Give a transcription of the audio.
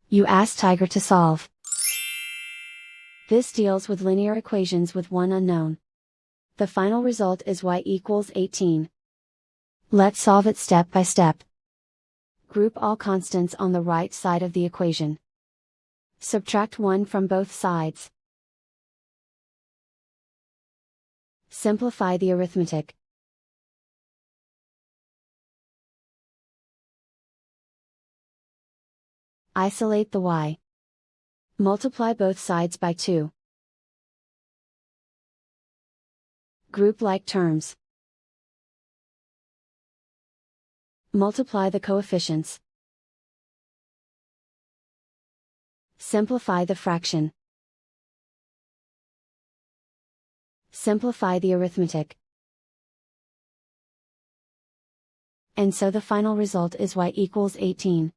You ask Tiger to solve. This deals with linear equations with one unknown. The final result is y equals 18. Let's solve it step by step. Group all constants on the right side of the equation. Subtract 1 from both sides. Simplify the arithmetic. Isolate the y. Multiply both sides by 2. Group like terms. Multiply the coefficients. Simplify the fraction. Simplify the arithmetic. And so the final result is y equals 18.